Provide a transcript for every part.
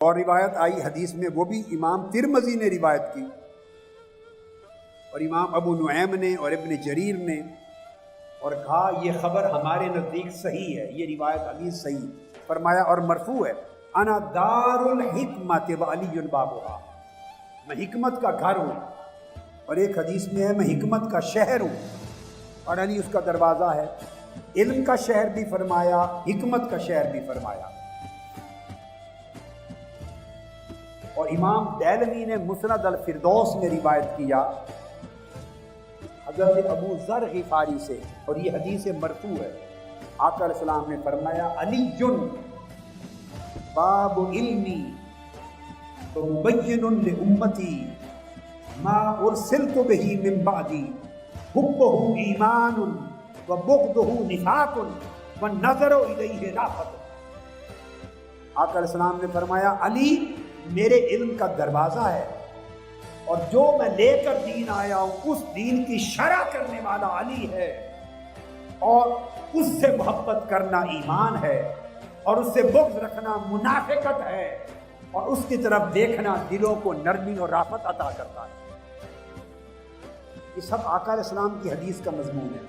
اور روایت آئی حدیث میں، وہ بھی امام ترمذی نے روایت کی اور امام ابو نعیم نے اور ابن جریر نے، اور کہا یہ خبر ہمارے نزدیک صحیح ہے، یہ روایت حدیث صحیح فرمایا اور مرفوع ہے، انا دار الحکمت وعلی بابھا، میں حکمت کا گھر ہوں، اور ایک حدیث میں ہے میں حکمت کا شہر ہوں اور علی اس کا دروازہ ہے۔ علم کا شہر بھی فرمایا، حکمت کا شہر بھی فرمایا۔ اور امام دیلمی نے مسند الفردوس میں روایت کیا حضرت ابو ذر غفاری سے، اور یہ حدیث مرفوع ہے، آقا علیہ السلام نے فرمایا علی باب علمی ومبین لامتی ما ارسلت به من بعدی حبہ ایمان وبغضہ نفاق والنظر الیہ رافت۔ آقا علیہ السلام نے فرمایا علی میرے علم کا دروازہ ہے، اور جو میں لے کر دین آیا ہوں اس دین کی شرح کرنے والا علی ہے، اور اس سے محبت کرنا ایمان ہے، اور اس سے بغض رکھنا منافقت ہے، اور اس کی طرف دیکھنا دلوں کو نرمی اور رافت عطا کرتا ہے۔ یہ سب آقا علیہ السلام کی حدیث کا مضمون ہے۔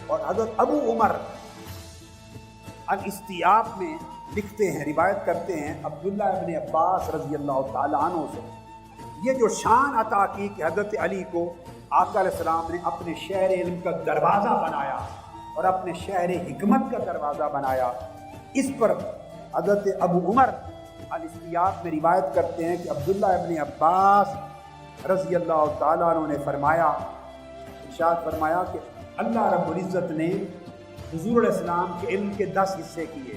اور حضرت ابو عمر الاستیاب میں لکھتے ہیں، روایت کرتے ہیں عبداللہ ابن عباس رضی اللہ تعالیٰ عنہ سے، یہ جو شان عطا کی کہ حضرت علی کو آقا علیہ السلام نے اپنے شہر علم کا دروازہ بنایا اور اپنے شہر حکمت کا دروازہ بنایا، اس پر حضرت ابو عمر الاستیاب میں روایت کرتے ہیں کہ عبداللہ ابن عباس رضی اللہ تعالیٰ عنہ نے فرمایا، ارشاد فرمایا کہ اللہ رب العزت نے حضور علیہ السلام کے علم کے 10 حصے کیے،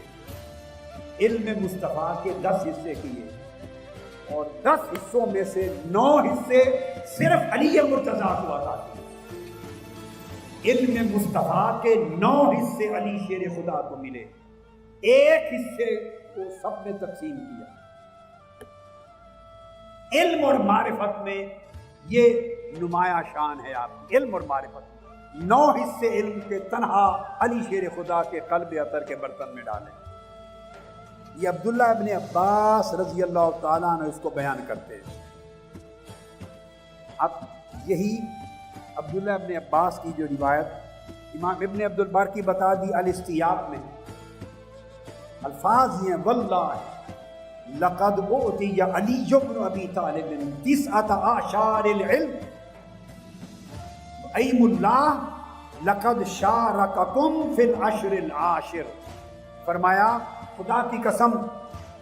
علم مصطفیٰ کے 10 حصے کیے، اور 10 حصوں میں سے 9 حصے صرف علی مرتضیٰ کو عطا کیے۔ علم مصطفیٰ کے 9 حصے علی شیر خدا کو ملے، ایک حصے کو سب نے تقسیم کیا۔ علم اور معرفت میں یہ نمایاں شان ہے آپ کی، علم اور معرفت میں 9 حصے علم کے تنہا علی شیر خدا کے قلب عطر کے برتن میں ڈالیں۔ یہ عبداللہ ابن عباس رضی اللہ تعالیٰ عنہ اس کو بیان کرتے ہیں۔ اب یہی عبداللہ ابن عباس کی جو روایت امام ابن عبد البر کی بتا دی الاستیاب میں، الفاظ یہ ہیں واللہ لقد اعطی علی بن ابی طالب 9 اعشار العلم ایم اللہ لقد شارککم فی العشر العاشر۔ فرمایا خدا کی قسم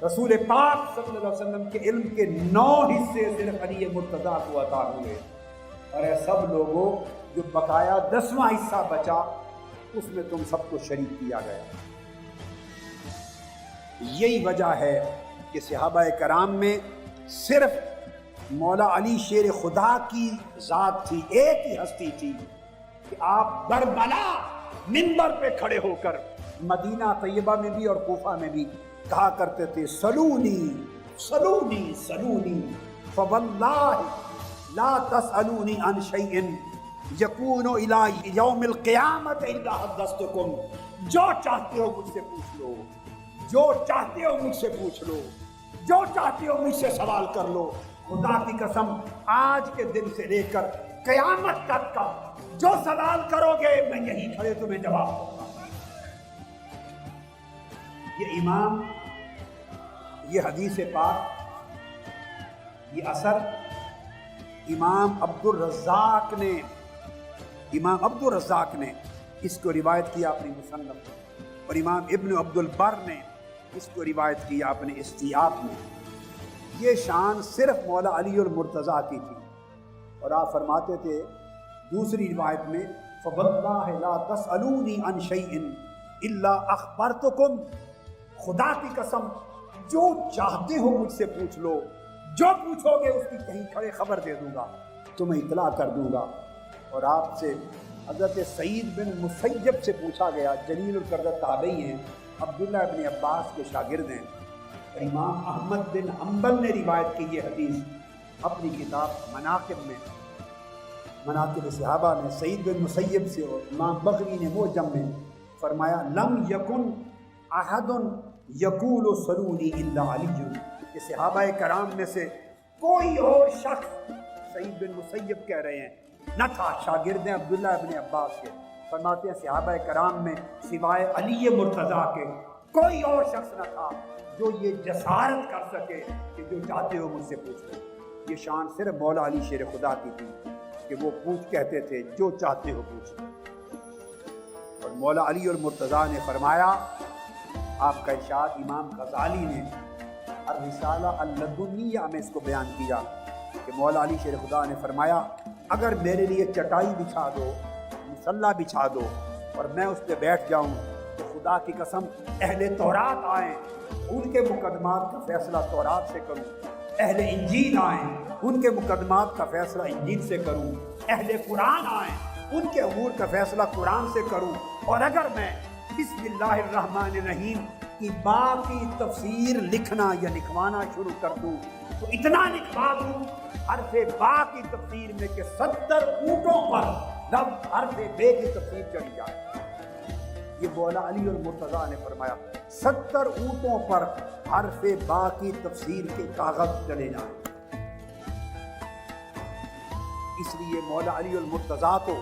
رسول پاک صلی اللہ علیہ وسلم کے علم کے 9 حصے صرف علی مرتضیٰ کو عطا ہوئے، اور اے سب لوگوں جو بقایا 10واں حصہ بچا اس میں تم سب کو شریک کیا گیا۔ یہی وجہ ہے کہ صحابہ کرام میں صرف مولا علی شیر خدا کی ذات تھی، ایک ہی ہستی تھی کہ آپ بربلا منبر پہ کھڑے ہو کر مدینہ طیبہ میں بھی اور کوفہ میں بھی کہا کرتے تھے سلونی سلونی سلونی فواللہ لا تسألونی عن شیء یکون الی یوم القیامت الا حدثتکم۔ جو چاہتے ہو مجھ سے پوچھ لو، جو چاہتے ہو مجھ سے پوچھ لو، جو چاہتے ہو مجھ سے سوال کر لو، خدا کی قسم آج کے دن سے لے کر قیامت تک کا جو سوال کرو گے میں یہیں کھڑے تمہیں جواب دوں گا۔ یہ امام، یہ حدیث پاک، یہ اثر امام عبد الرزاق نے اس کو روایت کیا اپنی مصنف، اور امام ابن عبد البر نے اس کو روایت کیا اپنے استیاب میں۔ یہ شان صرف مولا علی المرتضیٰ کی تھی، اور آپ فرماتے تھے دوسری روایت میں فواللہ لا تسألونی عن شیء الا اخبرتکم، خدا کی قسم جو چاہتے ہو مجھ سے پوچھ لو، جو پوچھو گے اس کی کہیں کھڑے خبر دے دوں گا، تمہیں اطلاع کر دوں گا۔ اور آپ سے حضرت سعید بن مسیب سے پوچھا گیا، جلیل القدر تابعی ہیں، عبداللہ ابن عباس کے شاگرد ہیں، اور امام احمد بن حنبل نے روایت کی یہ حدیث اپنی کتاب مناقب میں، مناقب صحابہ میں، سعید بن مسیب سے، اور امام بغوی نے معجم میں فرمایا لم یکن احد یقول سلونی الا علی، کہ صحابہ کرام میں سے کوئی اور شخص، سعید بن مسیب کہہ رہے ہیں، نہ تھا، شاگرد ہیں عبداللہ ابن عباس کے، فرماتے ہیں صحابہ کرام میں سوائے علی مرتضیٰ کے کوئی اور شخص نہ تھا جو یہ جسارت کر سکے کہ جو چاہتے ہو مجھ سے پوچھ لو۔ یہ شان صرف مولا علی شیر خدا کی تھی کہ وہ کہتے تھے جو چاہتے ہو پوچھ لو۔ اور مولا علی اور مرتضیٰ نے فرمایا، آپ کا ارشاد امام غزالی نے الرسالہ اللدنیہ میں اس کو بیان کیا کہ مولا علی شیر خدا نے فرمایا، اگر میرے لیے چٹائی بچھا دو، مصلی بچھا دو اور میں اس پہ بیٹھ جاؤں تو خدا کی قسم اہل تورات آئیں، ان کے مقدمات کا فیصلہ تورات سے کروں، اہل انجیل آئیں، ان کے مقدمات کا فیصلہ انجیل سے کروں، اہل قرآن آئیں، ان کے امور کا فیصلہ قرآن سے کروں، اور اگر میں بسم اللہ الرحمن الرحیم کی باقی تفسیر لکھنا یا لکھوانا شروع کر دوں تو اتنا لکھوا دوں حرف با کی تفسیر میں کہ 70 اونٹوں پر لفظ حرف بے کی تفسیر چڑھی جائے۔ یہ مولا علی اور مرتضیٰ نے فرمایا 70 اونٹوں پر حرف با کی تفسیر کے کاغذ چلے جائیں۔ اس لیے مولا علی اور مرتضیٰ کو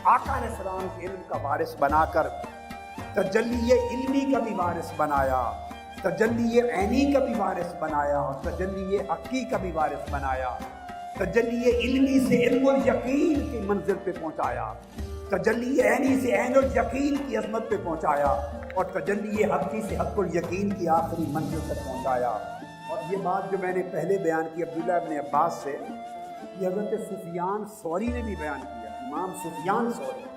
آقا علیہ السلام کے علم کا وارث بنا کر تجلی علمی کا بھی وارث بنایا، تجلی عینی کا بھی وارث بنایا، اور تجلی حقی کا بھی وارث بنایا، تجلی علمی سے علم الیقین کی منزل پہ پہنچایا، تجلی عینی سے عین الیقین کی عظمت پہ پہنچایا، اور تجلی حقی سے حق الیقین کی آخری منزل تک پہنچایا۔ اور یہ بات جو میں نے پہلے بیان کی عبداللہ ابن عباس سے، یہ حضرت سفیان ثوری نے بھی بیان کیا، امام سفیان ثوری،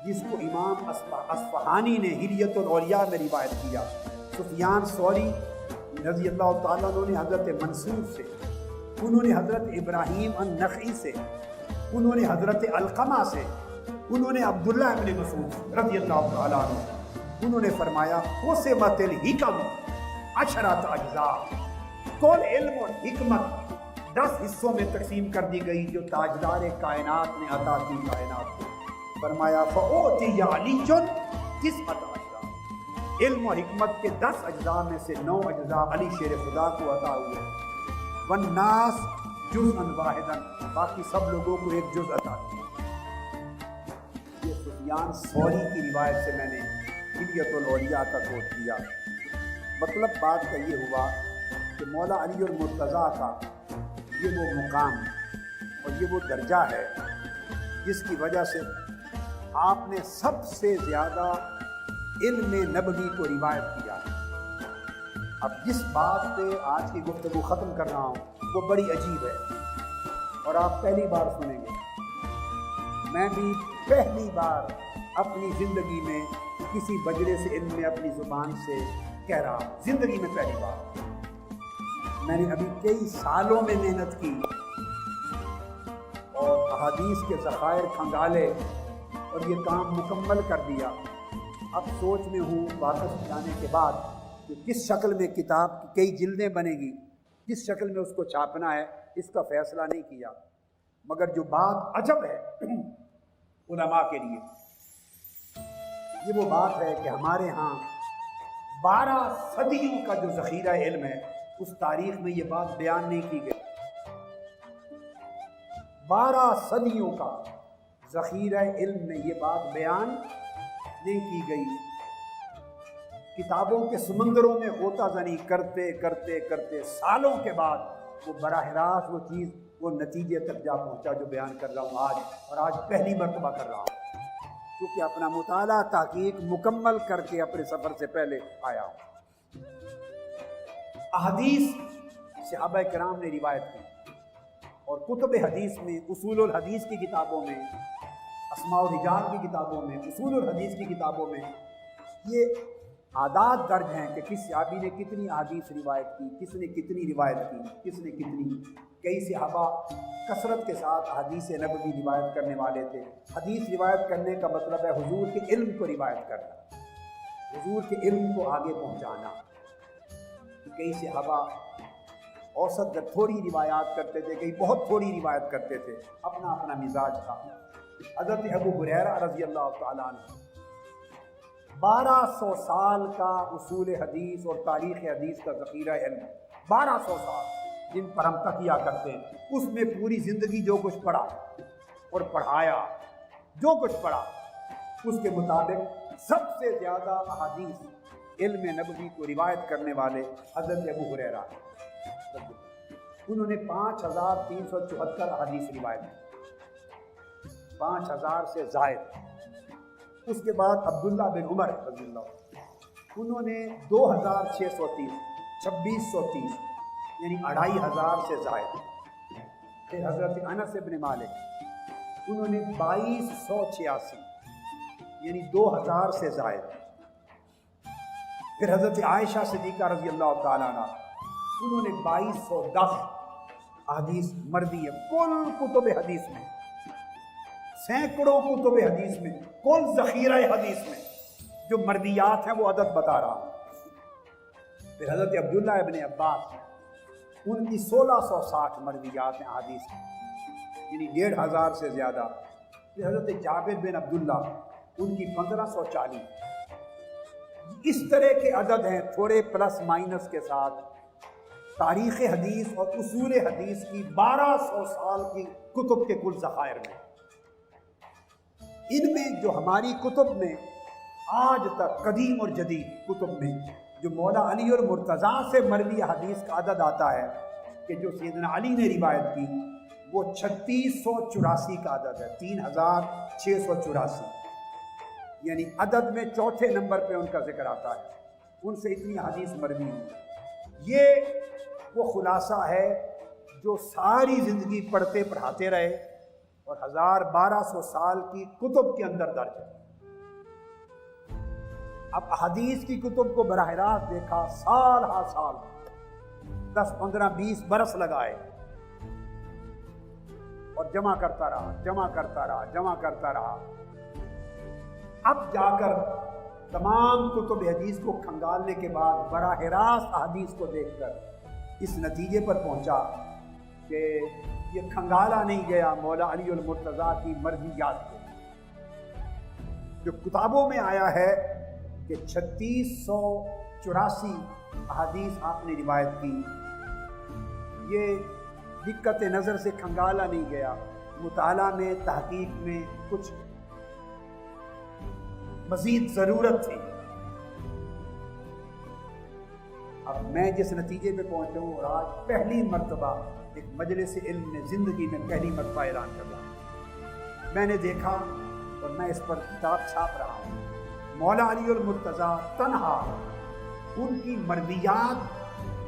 جس کو امام اصفہانی نے حلیۃ الاولیاء میں روایت کیا۔ سفیان ثوری رضی اللہ تعالیٰ عنہ نے حضرت منصور سے، انہوں نے حضرت ابراہیم النخعی سے، انہوں نے حضرت علقمہ سے، انہوں نے عبداللہ ابن مسعود رضی اللہ تعالیٰ عنہ، انہوں نے فرمایا قسمت الحکم 10 اجزاء، کل علم اور حکمت 10 حصوں میں تقسیم کر دی گئی جو تاجدار کائنات نے عطا کی کائنات کو۔ فرمایا فَأُعْطِيَ عَلِيٌّ 9 اجزاء، علم اور حکمت کے 10 اجزاء میں سے 9 اجزاء علی شیر خدا کو عطا ہوئے، وَالنَّاسُ جُزْءًا وَاحِدًا، باقی سب لوگوں کو ایک جز عطا کیا۔ یہ سفیان ثوری کی روایت سے میں نے حلیۃ الاولیاء کا کوٹ کیا۔ مطلب بات کا یہ ہوا کہ مولا علی اور مرتضیٰ کا یہ وہ مقام اور یہ وہ درجہ ہے جس کی وجہ سے آپ نے سب سے زیادہ علم نبوی کو روایت کیا۔ اب جس بات پہ آج کی گفتگو ختم کر رہا ہوں وہ بڑی عجیب ہے اور آپ پہلی بار سنیں گے، میں بھی پہلی بار اپنی زندگی میں کسی بجرے سے علم میں اپنی زبان سے کہہ رہا ہوں، زندگی میں پہلی بار۔ میں نے ابھی کئی سالوں میں محنت کی اور احادیث کے ذخائر کھنگالے اور یہ کام مکمل کر دیا۔ اب سوچ میں ہوں واپس جانے کے بعد کہ کس شکل میں کتاب کی کئی جلدیں بنے گی، کس شکل میں اس کو چھاپنا ہے، اس کا فیصلہ نہیں کیا۔ مگر جو بات عجب ہے علماء کے لیے، یہ وہ بات ہے کہ ہمارے ہاں 12 صدیوں کا جو ذخیرہ علم ہے اس تاریخ میں یہ بات بیان نہیں کی گئی۔ 12 صدیوں کا ذخیرہ علم میں یہ بات بیان نہیں کی گئی۔ کتابوں کے سمندروں میں غوطہ زنی کرتے کرتے کرتے سالوں کے بعد وہ براہ راست وہ چیز وہ نتیجے تک جا پہنچا جو بیان کر رہا ہوں آج، اور آج پہلی مرتبہ کر رہا ہوں کیونکہ اپنا مطالعہ تحقیق مکمل کر کے اپنے سفر سے پہلے آیا ہوں۔ احادیث صحابہ کرام نے روایت کی اور کتب حدیث میں، اصول الحدیث کی کتابوں میں، اسماء الرجال کی کتابوں میں، اصول الحدیث کی کتابوں میں یہ اعداد درج ہیں کہ کس صحابی نے کتنی احادیث روایت کی، کس نے کتنی روایت کی، کس نے کتنی۔ کئی صحابہ کثرت کے ساتھ حدیث نبوی روایت کرنے والے تھے۔ حدیث روایت کرنے کا مطلب ہے حضور کے علم کو روایت کرنا، حضور کے علم کو آگے پہنچانا۔ کئی صحابہ اوسط در تھوڑی روایات کرتے تھے، کئی بہت تھوڑی روایت کرتے تھے، اپنا اپنا مزاج تھا۔ حضرت ابو ہریرہ رضی اللہ تعالیٰ عنہ 1200 سال کا اصول حدیث اور تاریخ حدیث کا ذخیرہ علم، 1200 سال جن پر ہم تکیہ کرتے ہیں، اس میں پوری زندگی جو کچھ پڑھا اور پڑھایا، جو کچھ پڑھا اس کے مطابق سب سے زیادہ احادیث علم نبوی کو روایت کرنے والے حضرت ابو ہریرہ، انہوں نے 5374 احادیث روایت کی، 5000 سے زائد۔ اس کے بعد عبداللہ بن عمر رضی اللہ، انہوں نے 2630، 2630 یعنی 2500 سے زائد۔ پھر حضرت انس بن مالک، انہوں نے 2286 یعنی 2000 سے زائد۔ پھر حضرت عائشہ صدیقہ رضی اللہ تعالیٰ عنہ، انہوں نے 2210 احادیث مروی ہے کل کتب حدیث میں، سینکڑوں کتب حدیث میں، کل ذخیرہ حدیث میں جو مرویات ہیں وہ عدد بتا رہا ہوں۔ پھر حضرت عبداللہ ابن عباس، ان کی 1660 مرویات ہیں حدیث میں، یعنی 1500 سے زیادہ۔ پھر حضرت جابر بن عبداللہ، ان کی 1540۔ اس طرح کے عدد ہیں، تھوڑے پلس مائنس کے ساتھ، تاریخ حدیث اور اصول حدیث کی 1200 سال کی کتب کے کل ذخائر میں۔ ان میں جو ہماری کتب میں آج تک قدیم اور جدید کتب میں جو مولا علی اور مرتضیٰ سے مروی حدیث کا عدد آتا ہے کہ جو سیدنا علی نے روایت کی، وہ 3684 کا عدد ہے، 3684، یعنی عدد میں چوتھے نمبر پہ ان کا ذکر آتا ہے، ان سے اتنی حدیث مروی ہے۔ یہ وہ خلاصہ ہے جو ساری زندگی پڑھتے پڑھاتے رہے اور 1200 سال کی کتب کے اندر درج ہے۔ اب حدیث کی کتب کو براہ راست دیکھا، سال ہا سال 10 15 20 برس لگائے اور جمع کرتا رہا۔ اب جا کر تمام کتب حدیث کو کھنگالنے کے بعد براہ راست حدیث کو دیکھ کر اس نتیجے پر پہنچا کہ یہ کھنگالا نہیں گیا مولا علی المرتضیٰ کی مرویات کو۔ جو کتابوں میں آیا ہے کہ 3684 احادیث آپ نے روایت کی، یہ دقت نظر سے کھنگالا نہیں گیا، مطالعہ میں، تحقیق میں کچھ مزید ضرورت تھی۔ اب میں جس نتیجے پہ پہنچا ہوں اور آج پہلی مرتبہ ایک مجلس علم میں زندگی میں پہلی مرتبہ اعلان کر رہا ہوں، میں نے دیکھا اور میں اس پر کتاب چھاپ رہا ہوں، مولا علی المرتضیٰ تنہا، ان کی مرویات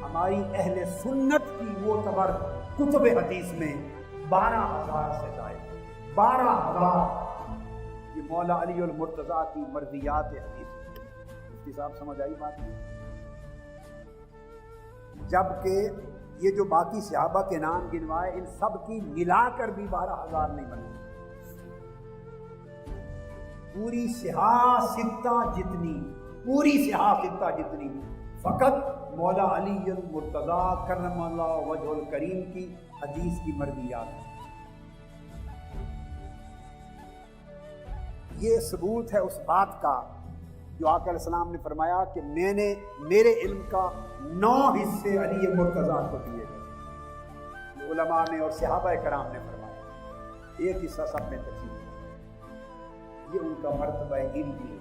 ہماری اہل سنت کی معتبر کتب حدیث میں 12000 سے زائد، 12000 یہ مولا علی المرتضیٰ کی مرویات حدیث۔ اس کی صاحب سمجھ آئی بات نہیں؟ جبکہ یہ جو باقی صحابہ کے نام گنوائے، ان سب کی ملا کر بھی 12000 نہیں بنی۔ پوری صحاح ستہ جتنی فقط مولا علی المرتضیٰ کرم اللہ وجہ الکریم کی حدیث کی مرویات ہے۔ یہ ثبوت ہے اس بات کا جو آقا علیہ السلام نے فرمایا کہ میں نے میرے علم کا 9 حصے علی مرتضیٰ کو دیے گئے۔ علماء نے اور صحابہ کرام نے فرمایا 1 حصہ سب میں تقسیم، یہ ان کا مرتبہ علم ہے۔